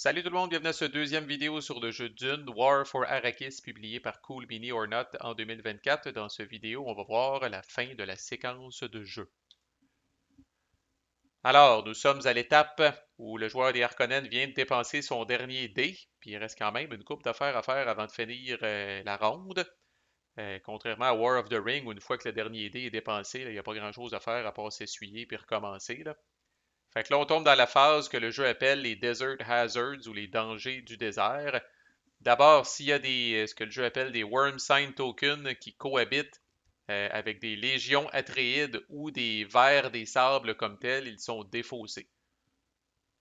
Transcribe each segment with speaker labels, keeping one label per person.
Speaker 1: Salut tout le monde, bienvenue à ce deuxième vidéo sur le jeu Dune War for Arrakis publié par Cool Mini or Not en 2024. Dans cette vidéo, on va voir la fin de la séquence de jeu. Alors, nous sommes à l'étape où le joueur des Harkonnen vient de dépenser son dernier dé, puis il reste quand même une coupe d'affaires à faire avant de finir la ronde. Contrairement à War of the Ring, où une fois que le dernier dé est dépensé, il n'y a pas grand-chose à faire à part s'essuyer puis recommencer, là. Fait que là, on tombe dans la phase que le jeu appelle les Desert Hazards ou les dangers du désert. D'abord, s'il y a ce que le jeu appelle des Worm Sign Tokens qui cohabitent avec des légions atréides ou des vers des sables comme tels, ils sont défaussés.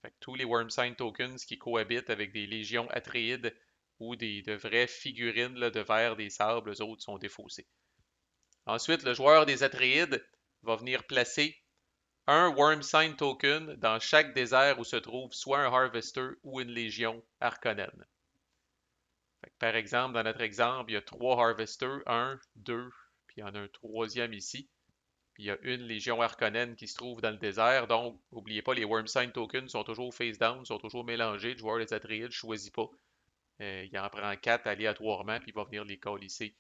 Speaker 1: Fait que tous les Worm Sign Tokens qui cohabitent avec des légions atréides ou de vraies figurines là, de vers des sables, eux autres sont défaussés. Ensuite, le joueur des atréides va venir placer un Worm Sign Token dans chaque désert où se trouve soit un Harvester ou une légion Harkonnen. Par exemple, dans notre exemple, il y a trois Harvesters, un, deux, puis il y en a un troisième ici. Puis il y a une Légion Harkonnen qui se trouve dans le désert. Donc, n'oubliez pas, les Worm Sign Tokens sont toujours face down, sont toujours mélangés. Le joueur des Atreides ne choisit pas. Il en prend quatre aléatoirement, puis il va venir les colisser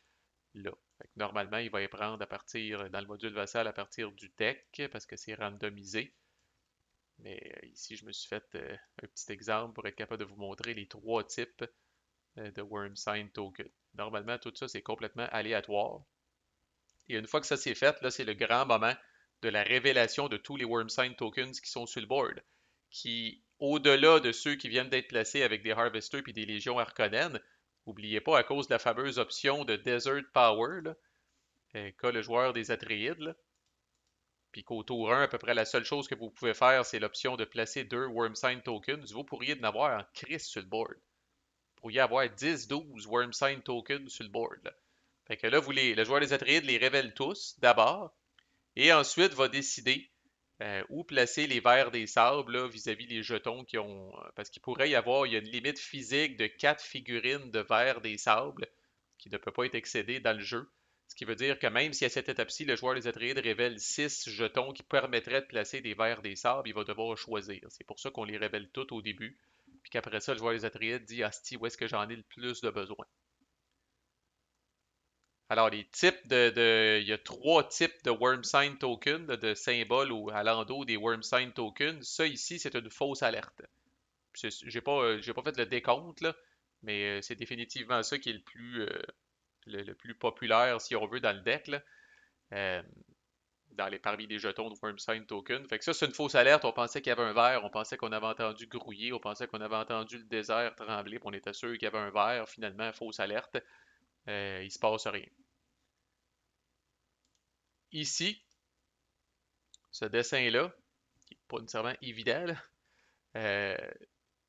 Speaker 1: là. Normalement, il va les prendre à partir, dans le module vassal, à partir du deck, parce que c'est randomisé. Mais ici, je me suis fait un petit exemple pour être capable de vous montrer les trois types de Worm Sign Token. Normalement, tout ça, c'est complètement aléatoire. Et une fois que ça c'est fait, là, c'est le grand moment de la révélation de tous les Worm Sign Tokens qui sont sur le board. Qui, au-delà de ceux qui viennent d'être placés avec des Harvesters et des Légions Harkonnen, n'oubliez pas, à cause de la fameuse option de Desert Power, là, qu'a le joueur des Atreides, puis qu'au tour 1, à peu près la seule chose que vous pouvez faire, c'est l'option de placer deux Worm Sign Tokens. Vous pourriez en avoir en crise sur le board. Vous pourriez avoir 10-12 Worm Sign Tokens sur le board. Là. Fait que là, le joueur des Atreides les révèle tous d'abord, et ensuite va décider où placer les vers des sables là, vis-à-vis les jetons qui ont. Parce qu'il pourrait y avoir, il y a une limite physique de 4 figurines de vers des sables qui ne peut pas être excédée dans le jeu. Ce qui veut dire que même si à cette étape-ci, le joueur des Atreides révèle 6 jetons qui permettraient de placer des vers des sables, il va devoir choisir. C'est pour ça qu'on les révèle toutes au début. Puis qu'après ça, le joueur des Atreides dit Asti, où est-ce que j'en ai le plus de besoin? Alors, les types il y a trois types de Worm Sign Token, de symboles ou à l'endos des Worm Sign Tokens. Ça ici, c'est une fausse alerte. J'ai pas fait le décompte, là, mais c'est définitivement ça qui est le plus populaire, si on veut, dans le deck, là, euh, parmi les jetons de Worm Sign Token. Fait que ça, c'est une fausse alerte. On pensait qu'il y avait un verre, on pensait qu'on avait entendu grouiller, on pensait qu'on avait entendu le désert trembler, puis on était sûr qu'il y avait un verre. Finalement, fausse alerte. Il se passe rien. Ici, ce dessin-là, qui n'est pas nécessairement évident, là, euh,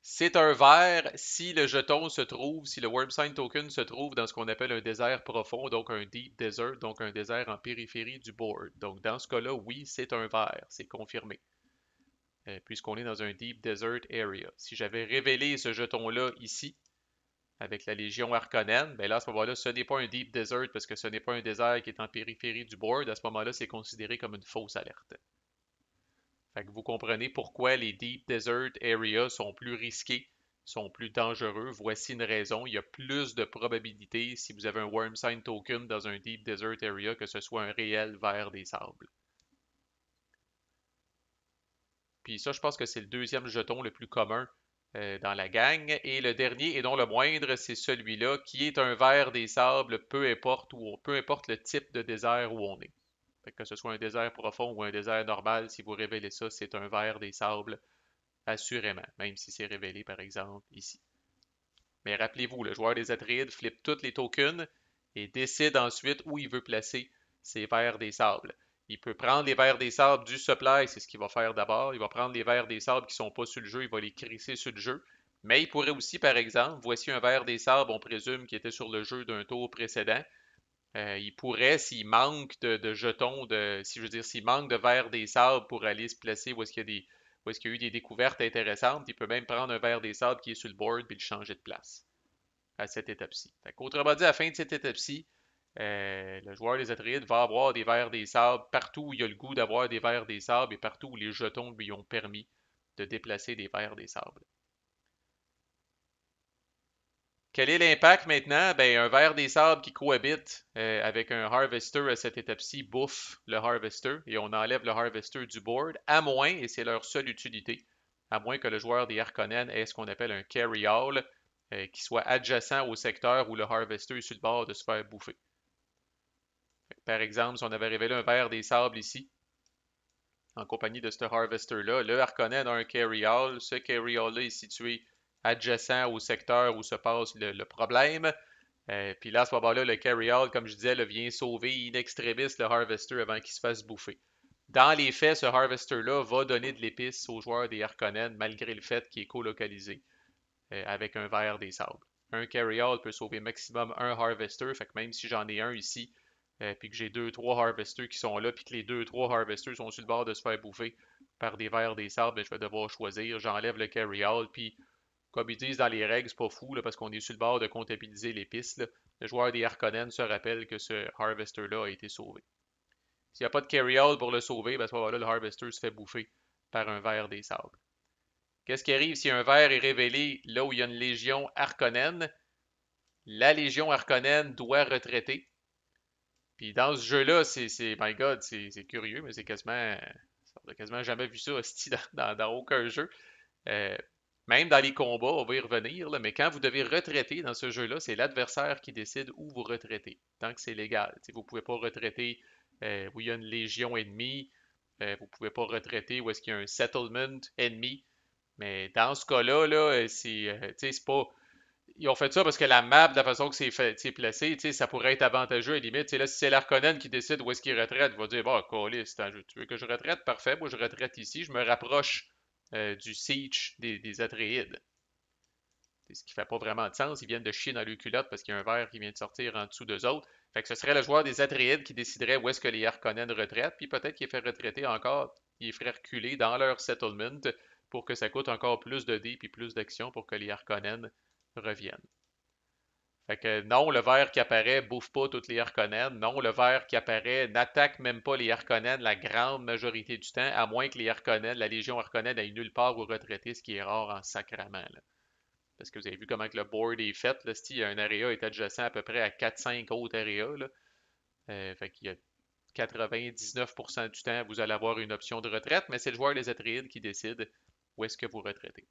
Speaker 1: c'est un vert si le jeton se trouve, si le Worm Sign Token se trouve dans ce qu'on appelle un désert profond, donc un Deep Desert, donc un désert en périphérie du board. Donc dans ce cas-là, oui, c'est un vert, c'est confirmé, puisqu'on est dans un Deep Desert Area. Si j'avais révélé ce jeton-là ici, avec la Légion Harkonnen, ben là, à ce moment-là, ce n'est pas un Deep Desert parce que ce n'est pas un désert qui est en périphérie du board. À ce moment-là, c'est considéré comme une fausse alerte. Fait que vous comprenez pourquoi les Deep Desert Areas sont plus risqués, sont plus dangereux. Voici une raison. Il y a plus de probabilité si vous avez un Worm Sign Token dans un Deep Desert Area que ce soit un réel vers des sables. Puis ça, je pense que c'est le deuxième jeton le plus commun dans la gang. Et le dernier, et non le moindre, c'est celui-là qui est un ver des sables, peu importe le type de désert où on est. Fait que ce soit un désert profond ou un désert normal, si vous révélez ça, c'est un ver des sables, assurément, même si c'est révélé par exemple ici. Mais rappelez-vous, le joueur des Atreides flippe tous les tokens et décide ensuite où il veut placer ses vers des sables. Il peut prendre les vers des sables du supply, c'est ce qu'il va faire d'abord. Il va prendre les vers des sables qui ne sont pas sur le jeu, il va les crisser sur le jeu. Mais il pourrait aussi, par exemple, voici un ver des sables, on présume, qui était sur le jeu d'un tour précédent. Il pourrait, s'il manque de jetons, si je veux dire, s'il manque de vers des sables pour aller se placer où est-ce qu'il y a eu des découvertes intéressantes, il peut même prendre un ver des sables qui est sur le board et le changer de place à cette étape-ci. Autrement dit, à la fin de cette étape-ci, le joueur des Atreides va avoir des vers des sables partout où il a le goût d'avoir des vers des sables et partout où les jetons lui ont permis de déplacer des vers des sables. Quel est l'impact maintenant? Ben, un ver des sables qui cohabite avec un harvester à cette étape-ci bouffe le harvester et on enlève le harvester du board, à moins, et c'est leur seule utilité, à moins que le joueur des Harkonnen ait ce qu'on appelle un carry-all qui soit adjacent au secteur où le harvester est sur le bord de se faire bouffer. Par exemple, si on avait révélé un ver des sables ici, en compagnie de ce harvester-là, le Harkonnen a un carry-all. Ce carry-all-là est situé adjacent au secteur où se passe le problème. Puis là, à ce moment-là, le carry-all, comme je disais, vient sauver in extremis le harvester avant qu'il se fasse bouffer. Dans les faits, ce harvester-là va donner de l'épice aux joueurs des Harkonnen, malgré le fait qu'il est colocalisé avec un ver des sables. Un carry-all peut sauver maximum un harvester, fait que même si j'en ai un ici, puis que j'ai deux, trois harvesters qui sont là, puis que les deux, trois harvesters sont sur le bord de se faire bouffer par des vers des sables, ben, je vais devoir choisir. J'enlève le carry-all, puis comme ils disent dans les règles, c'est pas fou, là, parce qu'on est sur le bord de comptabiliser les pistes. Là. Le joueur des Harkonnen se rappelle que ce harvester-là a été sauvé. S'il n'y a pas de carry-all pour le sauver, ben, à ce moment-là, le harvester se fait bouffer par un ver des sables. Qu'est-ce qui arrive si un ver est révélé là où il y a une légion Harkonnen? La légion Harkonnen doit retraiter. Puis dans ce jeu-là, my God, c'est curieux, mais c'est quasiment, on n'a quasiment jamais vu ça hostie, dans aucun jeu. Euh, Même dans les combats, on va y revenir, là, mais quand vous devez retraiter dans ce jeu-là, c'est l'adversaire qui décide où vous retraitez, tant que c'est légal. T'sais, vous ne pouvez pas retraiter où il y a une légion ennemie, vous ne pouvez pas retraiter où est-ce qu'il y a un settlement ennemi, mais dans ce cas-là, là, c'est pas ils ont fait ça parce que la map, de la façon que c'est placé, ça pourrait être avantageux à la limite. Là, si c'est l'Arconen qui décide où est-ce qu'il retraite, il va dire, bon, câlisse, tu veux que je retraite? Parfait, moi je retraite ici, je me rapproche du siege des Atréides. C'est ce qui fait pas vraiment de sens. Ils viennent de chier dans le culotte parce qu'il y a un verre qui vient de sortir en dessous d'eux autres. Fait que ce serait le joueur des Atréides qui déciderait où est-ce que les Harkonnen retraitent, puis peut-être qu'il les fait retraiter encore, il les ferait reculer dans leur settlement pour que ça coûte encore plus de dés puis plus d'actions pour que les Harkonnen reviennent. Fait que non, le ver qui apparaît bouffe pas toutes les Harkonnen. Non, le ver qui apparaît n'attaque même pas les Harkonnen la grande majorité du temps, à moins que les Harkonnen, la Légion Harkonnen aille nulle part où retraiter, ce qui est rare en sacrament. Là. Parce que vous avez vu comment que le board est fait. Là, si un area est adjacent à peu près à 4-5 autres areas. Là. Fait qu'il y a 99% du temps, vous allez avoir une option de retraite, mais c'est le joueur des Atreides qui décide où est-ce que vous retraitez.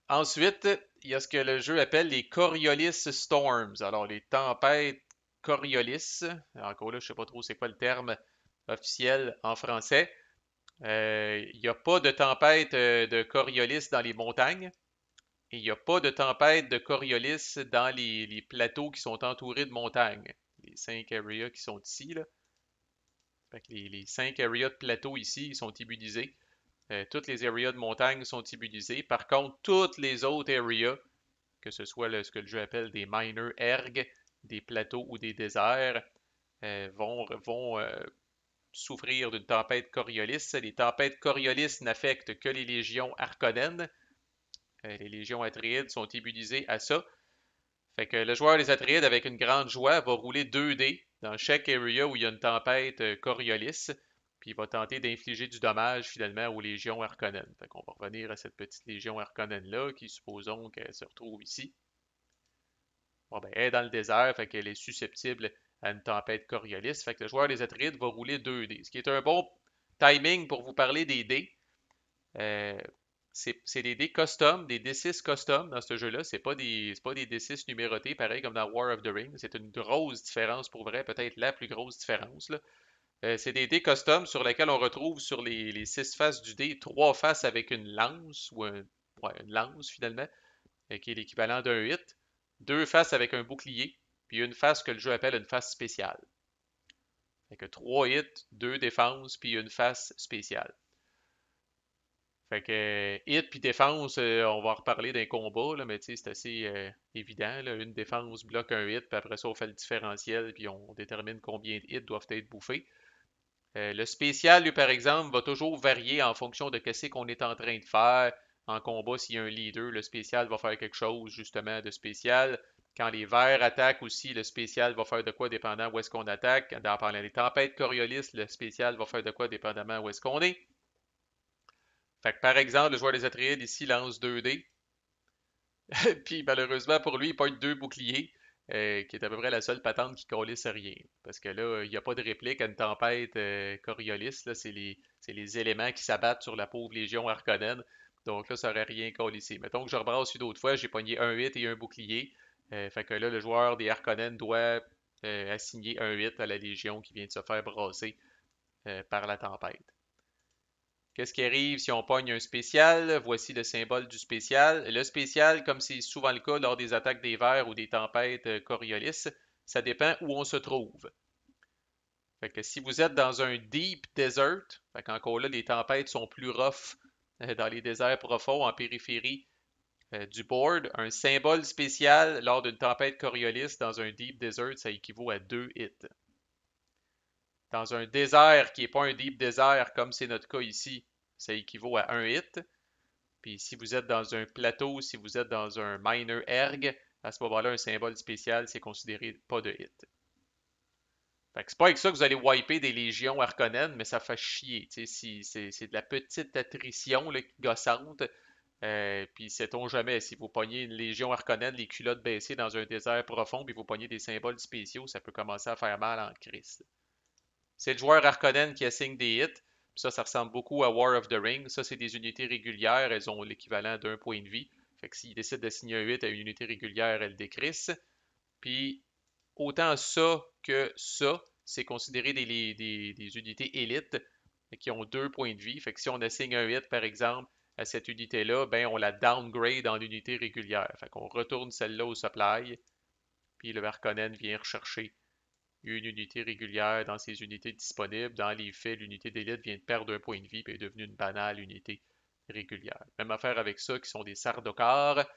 Speaker 1: Ensuite, il y a ce que le jeu appelle les Coriolis Storms. Alors, les tempêtes Coriolis. Encore là, je ne sais pas trop c'est quoi le terme officiel en français. Il n'y a pas de tempête de Coriolis dans les montagnes. Et il n'y a pas de tempête de Coriolis dans les plateaux qui sont entourés de montagnes. Les 5 areas qui sont ici, là. Fait que les 5 areas de plateaux ici, ils sont immunisés. Toutes les areas de montagne sont immunisées. Par contre, toutes les autres areas, que ce soit ce que le jeu appelle des minor ergs, des plateaux ou des déserts, vont souffrir d'une tempête Coriolis. Les tempêtes Coriolis n'affectent que les légions Harkonnen. Les légions Atreides sont immunisées à ça. Fait que le joueur des Atreides, avec une grande joie, va rouler 2 dés dans chaque area où il y a une tempête Coriolis, puis il va tenter d'infliger du dommage finalement aux légions Harkonnen. Fait qu'on va revenir à cette petite légion Harkonnen-là, qui supposons qu'elle se retrouve ici. Bon, ben, elle est dans le désert, fait qu'elle est susceptible à une tempête Coriolis. Fait que le joueur des Atreides va rouler 2 dés. Ce qui est un bon timing pour vous parler des dés. Euh, c'est des dés custom, des D6 custom dans ce jeu-là. C'est pas des D6 numérotés, pareil comme dans War of the Ring. C'est une grosse différence pour vrai, peut-être la plus grosse différence. Là. C'est des dés custom sur lesquels on retrouve sur les 6 faces du dé 3 faces avec une lance, une lance finalement, qui est l'équivalent d'un hit, 2 faces avec un bouclier, puis une face que le jeu appelle une face spéciale. Fait que 3 hits, 2 défenses, puis une face spéciale. Fait que hit puis défense, on va en reparler d'un combat, là, mais c'est assez évident. Là. Une défense bloque un hit, puis après ça, on fait le différentiel, puis on détermine combien de hits doivent être bouffés. Le spécial, lui, par exemple, va toujours varier en fonction de ce qu'on est en train de faire. En combat, s'il y a un leader, le spécial va faire quelque chose, justement, de spécial. Quand les verts attaquent aussi, le spécial va faire de quoi dépendant où est-ce qu'on attaque. Pendant les tempêtes Coriolis, le spécial va faire de quoi dépendamment où est-ce qu'on est. Fait que par exemple, le joueur des Atreides ici lance 2 dés. Puis malheureusement pour lui, il pointe 2 boucliers, qui est à peu près la seule patente qui calisse rien. Parce que là, il n'y a pas de réplique à une tempête Coriolis. Là, c'est les éléments qui s'abattent sur la pauvre Légion Harkonnen. Donc là, ça aurait rien calissé. Mettons que je rebrasse une autre fois, j'ai pogné un 8 et un bouclier. Fait que là, le joueur des Harkonnen doit assigner un 8 à la Légion qui vient de se faire brasser par la tempête. Qu'est-ce qui arrive si on pogne un spécial? Voici le symbole du spécial. Le spécial, comme c'est souvent le cas lors des attaques des vers ou des tempêtes Coriolis, ça dépend où on se trouve. Fait que si vous êtes dans un deep desert, fait qu'encore là, les tempêtes sont plus rough dans les déserts profonds en périphérie du board, un symbole spécial lors d'une tempête Coriolis dans un deep desert, ça équivaut à 2 hits. Dans un désert qui n'est pas un deep desert comme c'est notre cas ici, ça équivaut à un hit. Puis si vous êtes dans un plateau, si vous êtes dans un minor erg, à ce moment-là, un symbole spécial, c'est considéré pas de hit. Fait que c'est pas avec ça que vous allez wiper des légions Harkonnen, mais ça fait chier. Si, c'est de la petite attrition là, gossante. Puis sait-on jamais, si vous pognez une légion Harkonnen, les culottes baissées dans un désert profond, puis vous pognez des symboles spéciaux, ça peut commencer à faire mal en crise. C'est le joueur Harkonnen qui assigne des hits. Ça ressemble beaucoup à War of the Ring. Ça, c'est des unités régulières. Elles ont l'équivalent d'un point de vie. Fait que s'il décide d'assigner un 8 à une unité régulière, elle décrisse. Puis, autant ça que ça, c'est considéré des unités élites qui ont 2 points de vie. Fait que si on assigne un 8, par exemple, à cette unité-là, ben on la downgrade en unité régulière. Fait qu'on retourne celle-là au supply, puis le Harkonnen vient rechercher une unité régulière dans ses unités disponibles. Dans les faits, l'unité d'élite vient de perdre un point de vie et est devenue une banale unité régulière. Même affaire avec ça, qui sont des Sardaukar.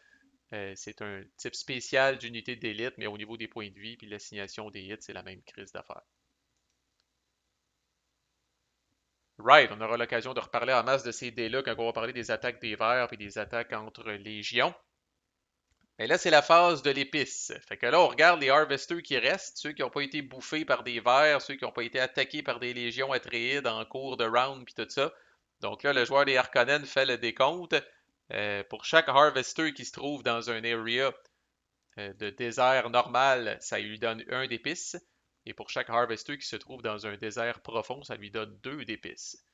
Speaker 1: C'est un type spécial d'unité d'élite, mais au niveau des points de vie puis l'assignation des hits, c'est la même crise d'affaires. Right, on aura l'occasion de reparler en masse de ces dés-là quand on va parler des attaques des vers et des attaques entre légions. Mais là, c'est la phase de l'épice. Fait que là, on regarde les harvesters qui restent, ceux qui n'ont pas été bouffés par des vers, ceux qui n'ont pas été attaqués par des légions atréides en cours de round, puis tout ça. Donc là, le joueur des Harkonnen fait le décompte. Pour chaque harvester qui se trouve dans un area de désert normal, ça lui donne un d'épices. Et pour chaque harvester qui se trouve dans un désert profond, ça lui donne 2 d'épices.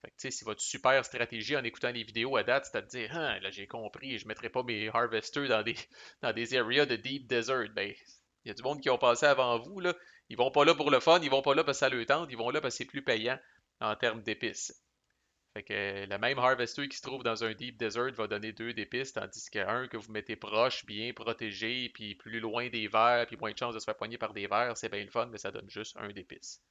Speaker 1: Fait que, tu sais, si votre super stratégie en écoutant les vidéos à date, c'est à te dire, ah, là, j'ai compris, je ne mettrai pas mes harvesters dans des areas de deep desert. Ben, il y a du monde qui ont passé avant vous, là. Ils vont pas là pour le fun, ils vont pas là parce que ça leur tente, ils vont là parce que c'est plus payant en termes d'épices. Fait que le même harvester qui se trouve dans un deep desert va donner 2 d'épices, tandis qu'un que vous mettez proche, bien protégé, puis plus loin des vers, puis moins de chances de se faire poigner par des vers, c'est bien le fun, mais ça donne juste 1 d'épices.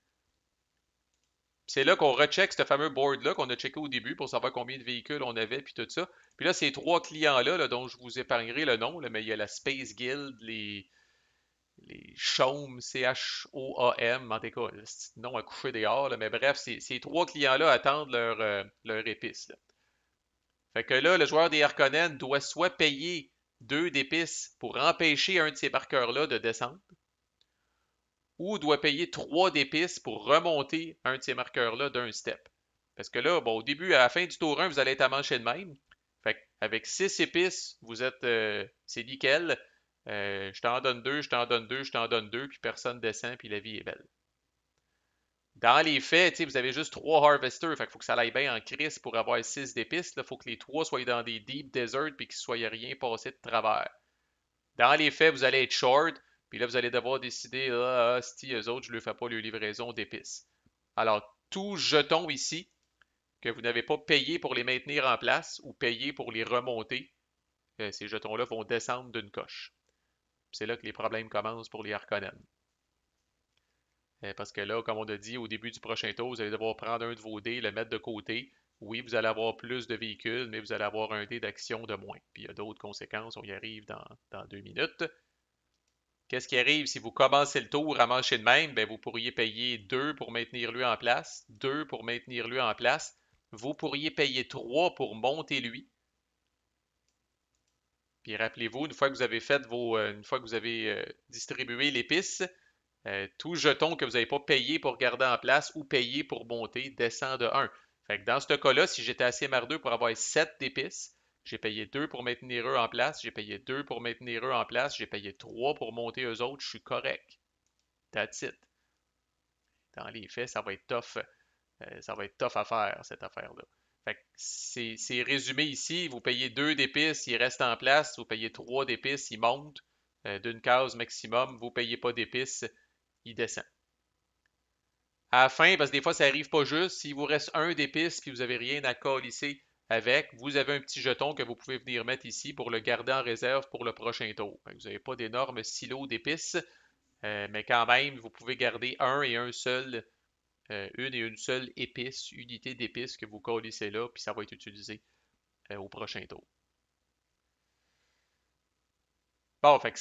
Speaker 1: C'est là qu'on recheck ce fameux board-là qu'on a checké au début pour savoir combien de véhicules on avait, puis tout ça. Puis là, ces 3 clients-là, là, dont je vous épargnerai le nom, là, mais il y a la Space Guild, les Chaumes, C-H-O-A-M, en tout cas, c'est nom à coucher dehors, là, mais bref, ces 3 clients-là attendent leur épice. Là. Fait que là, le joueur des Harkonnen doit soit payer 2 d'épices pour empêcher un de ces marqueurs-là de descendre, ou doit payer 3 d'épices pour remonter un de ces marqueurs-là d'un step. Parce que là, bon, au début, à la fin du tour 1, vous allez être à mancher de même. Fait avec 6 épices, vous êtes. C'est nickel. Je t'en donne 2, je t'en donne 2, je t'en donne 2, puis personne descend, puis la vie est belle. Dans les faits, vous avez juste 3 harvesters, fait qu'il faut que ça aille bien en crise pour avoir 6 d'épices. Il faut que les 3 soient dans des deep deserts puis qu'il ne soit rien passé de travers. Dans les faits, vous allez être short, puis là, vous allez devoir décider, si eux autres, je ne leur fais pas leur livraison d'épices. Alors, tout jeton ici, que vous n'avez pas payé pour les maintenir en place ou payé pour les remonter, ces jetons-là vont descendre d'une coche. C'est là que les problèmes commencent pour les Harkonnen. Parce que là, comme on a dit au début du prochain tour, vous allez devoir prendre un de vos dés, le mettre de côté. Oui, vous allez avoir plus de véhicules, mais vous allez avoir un dé d'action de moins. Puis il y a d'autres conséquences, on y arrive dans 2 minutes. Qu'est-ce qui arrive si vous commencez le tour à mancher de même? Ben, vous pourriez payer 2 pour maintenir lui en place, 2 pour maintenir lui en place. Vous pourriez payer 3 pour monter lui. Puis rappelez-vous, une fois que vous avez fait une fois que vous avez distribué l'épice, tout jeton que vous n'avez pas payé pour garder en place ou payé pour monter descend de 1. Fait que dans ce cas-là, si j'étais assez merdeux pour avoir 7 d'épices, j'ai payé 2 pour maintenir eux en place, j'ai payé 2 pour maintenir eux en place, j'ai payé 3 pour monter eux autres, je suis correct. That's it. Dans les faits, ça va être tough à faire, cette affaire-là. Fait que c'est résumé ici, vous payez 2 d'épices, il reste en place, vous payez 3 d'épices, il monte d'une case maximum, vous ne payez pas d'épices, il descend. À la fin, parce que des fois, ça arrive pas juste, s'il vous reste un d'épices puis vous n'avez rien à colisser avec, vous avez un petit jeton que vous pouvez venir mettre ici pour le garder en réserve pour le prochain tour. Vous n'avez pas d'énormes silos d'épices, mais quand même, vous pouvez garder une et une seule épice, unité d'épices que vous colissez là, puis ça va être utilisé au prochain tour. Bon, fait que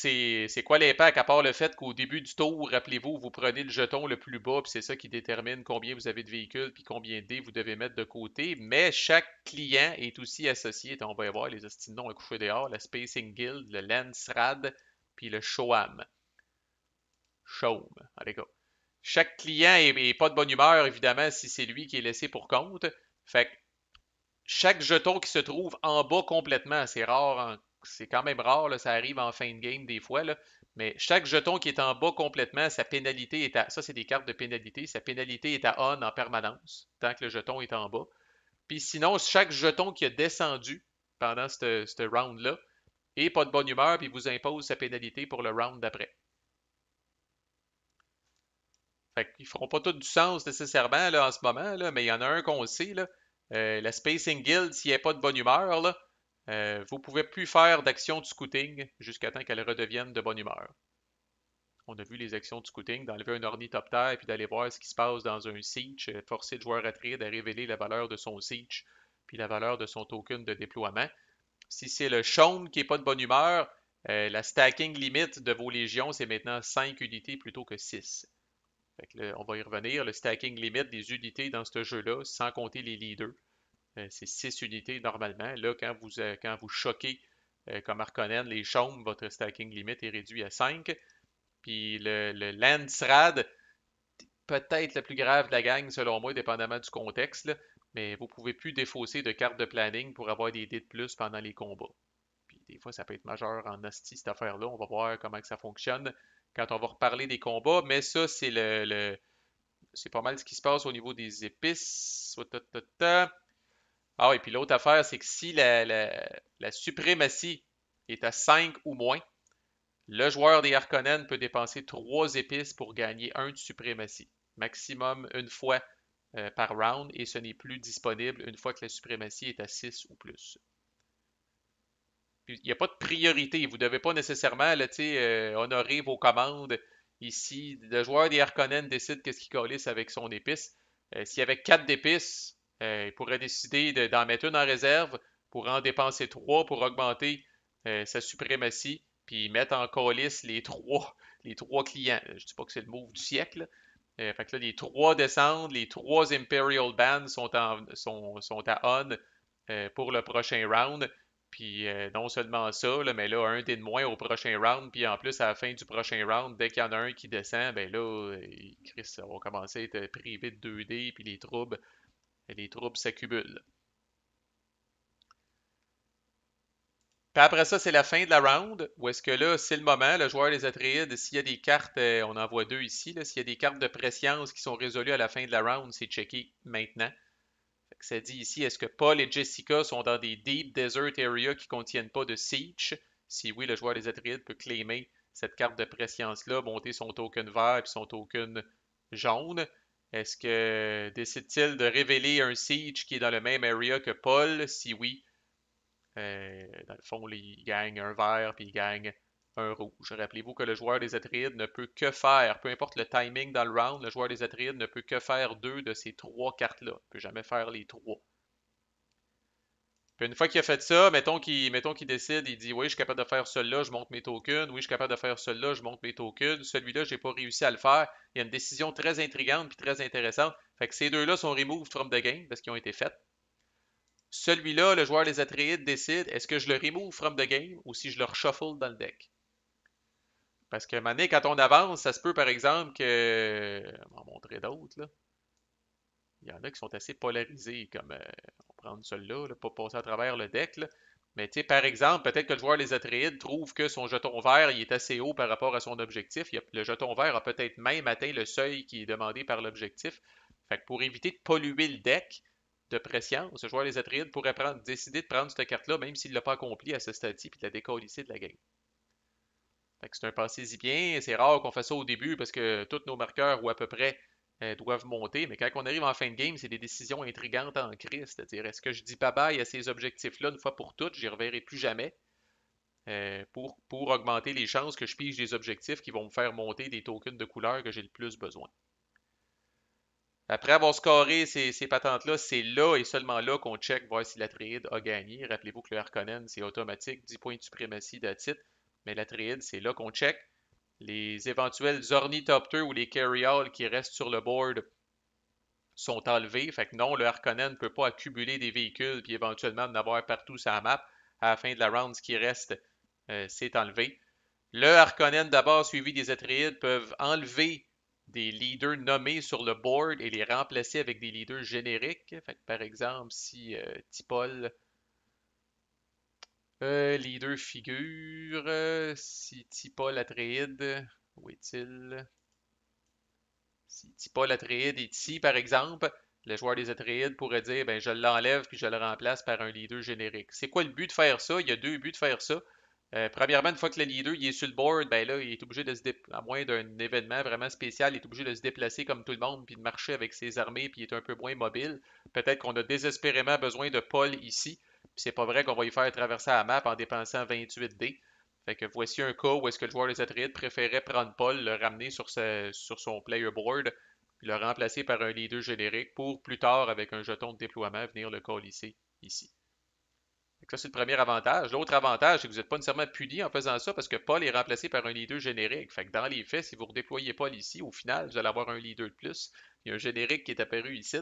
Speaker 1: c'est quoi l'impact, à part le fait qu'au début du tour, rappelez-vous, vous prenez le jeton le plus bas, puis c'est ça qui détermine combien vous avez de véhicules, puis combien de dés vous devez mettre de côté. Mais chaque client est aussi associé, on va y voir les noms à coucher dehors, la Spacing Guild, le Landsrad, puis le Shoam. Chaume, allez go. Chaque client est pas de bonne humeur, évidemment, si c'est lui qui est laissé pour compte. Fait que chaque jeton qui se trouve en bas complètement, c'est rare, c'est quand même rare, là, ça arrive en fin de game des fois, là, mais chaque jeton qui est en bas complètement, sa pénalité est à, ça c'est des cartes de pénalité, sa pénalité est à on en permanence, tant que le jeton est en bas. Puis sinon, chaque jeton qui a descendu pendant ce round-là est pas de bonne humeur, puis vous impose sa pénalité pour le round d'après. Fait qu'ils feront pas tout du sens nécessairement là, en ce moment, là, mais il y en a un qu'on sait, là. La Spacing Guild, s'il n'y a pas de bonne humeur, là, vous ne pouvez plus faire d'actions de scouting jusqu'à temps qu'elle redevienne de bonne humeur. On a vu les actions de scouting, d'enlever un ornithoptère puis d'aller voir ce qui se passe dans un siege, forcer le joueur à trade à révéler la valeur de son siege puis la valeur de son token de déploiement. Si c'est le Shaun qui n'est pas de bonne humeur, la stacking limite de vos légions, c'est maintenant 5 unités plutôt que 6. Fait que là, on va y revenir. Le stacking limite des unités dans ce jeu-là, sans compter les leaders, c'est 6 unités normalement. Là, quand vous choquez comme Harkonnen, les chaumes, votre stacking limite est réduit à 5. Puis le Landsrad, peut-être le plus grave de la gang selon moi, dépendamment du contexte, là, mais vous ne pouvez plus défausser de cartes de planning pour avoir des dés de plus pendant les combats. Puis des fois, ça peut être majeur en hostie, cette affaire-là. On va voir comment que ça fonctionne quand on va reparler des combats, mais ça, c'est pas mal ce qui se passe au niveau des épices. Ah, et puis l'autre affaire, c'est que si la suprématie est à 5 ou moins, le joueur des Harkonnen peut dépenser 3 épices pour gagner 1 de suprématie. Maximum une fois par round, et ce n'est plus disponible une fois que la suprématie est à 6 ou plus. Puis, il n'y a pas de priorité. Vous ne devez pas nécessairement là, honorer vos commandes. Ici, le joueur des Harkonnen décide qu'est-ce qu'il calisse avec son épice. S'il y avait 4 d'épices, il pourrait décider d'en mettre une en réserve pour en dépenser 3 pour augmenter sa suprématie, puis mettre en calice les trois clients. Je ne dis pas que c'est le move du siècle. Fait que là, les 3 descendent, les 3 Imperial Bands sont à on pour le prochain round. Puis non seulement ça, là, mais là, un dé de moins au prochain round. Puis en plus, à la fin du prochain round, dès qu'il y en a un qui descend, ben là, Chris, ça va commencer à être privé de 2 dés, puis les troubles s'accumulent. Puis après ça, c'est la fin de la round, où est-ce que là, c'est le moment, le joueur des Atreides, s'il y a des cartes, on en voit deux ici, s'il y a des cartes de prescience qui sont résolues à la fin de la round, c'est checké maintenant. Ça dit ici, est-ce que Paul et Jessica sont dans des Deep Desert Areas qui ne contiennent pas de Siege? Si oui, le joueur des Atreides peut claimer cette carte de prescience-là, monter son token vert et son token jaune. Est-ce que décide-t-il de révéler un Siege qui est dans le même area que Paul? Si oui, dans le fond, il gagne un vert puis il gagne un rouge. Rappelez-vous que le joueur des Atreides ne peut que faire, peu importe le timing dans le round, le joueur des Atreides ne peut que faire 2 de ces 3 cartes-là. Il ne peut jamais faire les 3. Puis une fois qu'il a fait ça, mettons qu'il décide, il dit oui, je suis capable de faire celui-là, je monte mes tokens. Oui, je suis capable de faire celui-là, je monte mes tokens. Celui-là, je n'ai pas réussi à le faire. Il y a une décision très intrigante puis très intéressante. Fait que ces deux-là sont removed from the game parce qu'ils ont été faits. Celui-là, le joueur des Atreides décide est-ce que je le remove from the game ou si je le reshuffle dans le deck. Parce que maintenant, quand on avance, ça se peut par exemple que. On va en montrer d'autres là. Il y en a qui sont assez polarisés, comme on va prendre celui-là, là, pas passer à travers le deck. Là. Mais tu sais, par exemple, peut-être que le joueur des Atreides trouve que son jeton vert il est assez haut par rapport à son objectif. Le jeton vert a peut-être même atteint le seuil qui est demandé par l'objectif. Fait que pour éviter de polluer le deck de pression, ce joueur des Atreides pourrait décider de prendre cette carte-là, même s'il ne l'a pas accompli à ce stade-ci, puis de la décalisser de la game. Fait que c'est un passez-y bien. C'est rare qu'on fasse ça au début parce que tous nos marqueurs, ou à peu près, doivent monter. Mais quand on arrive en fin de game, c'est des décisions intrigantes en crise. C'est-à-dire, est-ce que je dis bye-bye à ces objectifs-là une fois pour toutes, j'y reverrai plus jamais, pour augmenter les chances que je pige des objectifs qui vont me faire monter des tokens de couleur que j'ai le plus besoin. Après avoir scoré ces patentes-là, c'est là et seulement là qu'on check voir si l'Atréide a gagné. Rappelez-vous que le Harkonnen, c'est automatique, 10 points de suprématie d'attitude. Mais l'Atréide, c'est là qu'on check. Les éventuels ornithopters ou les carry-all qui restent sur le board sont enlevés. Fait que non, le Harkonnen ne peut pas accumuler des véhicules puis éventuellement en avoir partout sur la map. À la fin de la round, ce qui reste, c'est enlevé. Le Harkonnen d'abord suivi des Atreides peuvent enlever des leaders nommés sur le board et les remplacer avec des leaders génériques. Fait que par exemple, si Tipol, leader figure, si Tipol Atreide, où est-il? Si Tipol Atreide est ici, par exemple, le joueur des Atreides pourrait dire ben, je l'enlève puis je le remplace par un leader générique. C'est quoi le but de faire ça? Il y a deux buts de faire ça. Premièrement, une fois que le leader il est sur le board, ben là, il est obligé de se à moins d'un événement vraiment spécial, il est obligé de se déplacer comme tout le monde, puis de marcher avec ses armées, puis il est un peu moins mobile. Peut-être qu'on a désespérément besoin de Paul ici, puis c'est pas vrai qu'on va y faire traverser la map en dépensant 28 dés. Fait que voici un cas où est-ce que le joueur des Atreides préférait prendre Paul, le ramener sur son player board, puis le remplacer par un leader générique pour plus tard, avec un jeton de déploiement, venir le colisser ici. Fait que ça, c'est le premier avantage. L'autre avantage, c'est que vous n'êtes pas nécessairement puni en faisant ça parce que Paul est remplacé par un leader générique. Fait que dans les faits, si vous redéployez Paul ici, au final, vous allez avoir un leader de plus. Il y a un générique qui est apparu ici,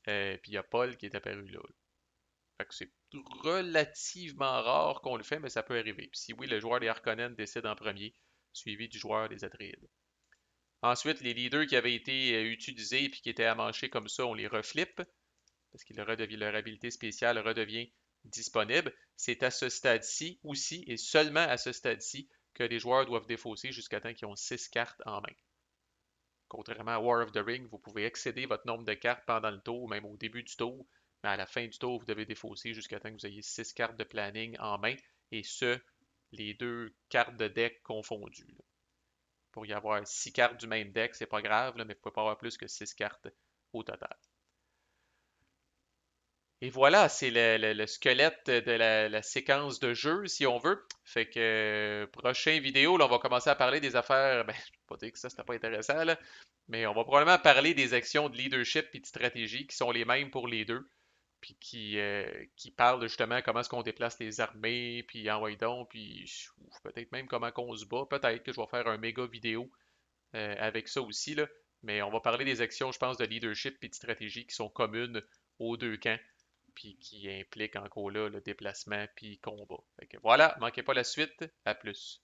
Speaker 1: puis il y a Paul qui est apparu là. Fait que c'est relativement rare qu'on le fait, mais ça peut arriver. Puis si oui, le joueur des Harkonnen décide en premier, suivi du joueur des Atreides. Ensuite, les leaders qui avaient été utilisés et qui étaient amanchés comme ça, on les reflippe parce que leur habilité spéciale redevient disponible. C'est à ce stade-ci aussi et seulement à ce stade-ci que les joueurs doivent défausser jusqu'à temps qu'ils ont 6 cartes en main. Contrairement à War of the Ring, vous pouvez excéder votre nombre de cartes pendant le tour, même au début du tour, mais à la fin du tour, vous devez défausser jusqu'à temps que vous ayez 6 cartes de planning en main, et ce, les deux cartes de deck confondues. Là. Pour y avoir 6 cartes du même deck, c'est pas grave, là, mais vous ne pouvez pas avoir plus que 6 cartes au total. Et voilà, c'est le squelette de la séquence de jeu, si on veut. Fait que prochaine vidéo, là, on va commencer à parler des affaires. Ben, je peux pas dire que ça, c'était pas intéressant, là, mais on va probablement parler des actions de leadership et de stratégie qui sont les mêmes pour les deux, puis qui parlent justement comment est-ce qu'on déplace les armées, puis envoyez donc, puis peut-être même comment qu'on se bat. Peut-être que je vais faire un méga vidéo avec ça aussi, là. Mais on va parler des actions, je pense, de leadership et de stratégie qui sont communes aux deux camps puis qui implique encore là le déplacement puis combat. Fait que voilà, manquez pas la suite. À plus.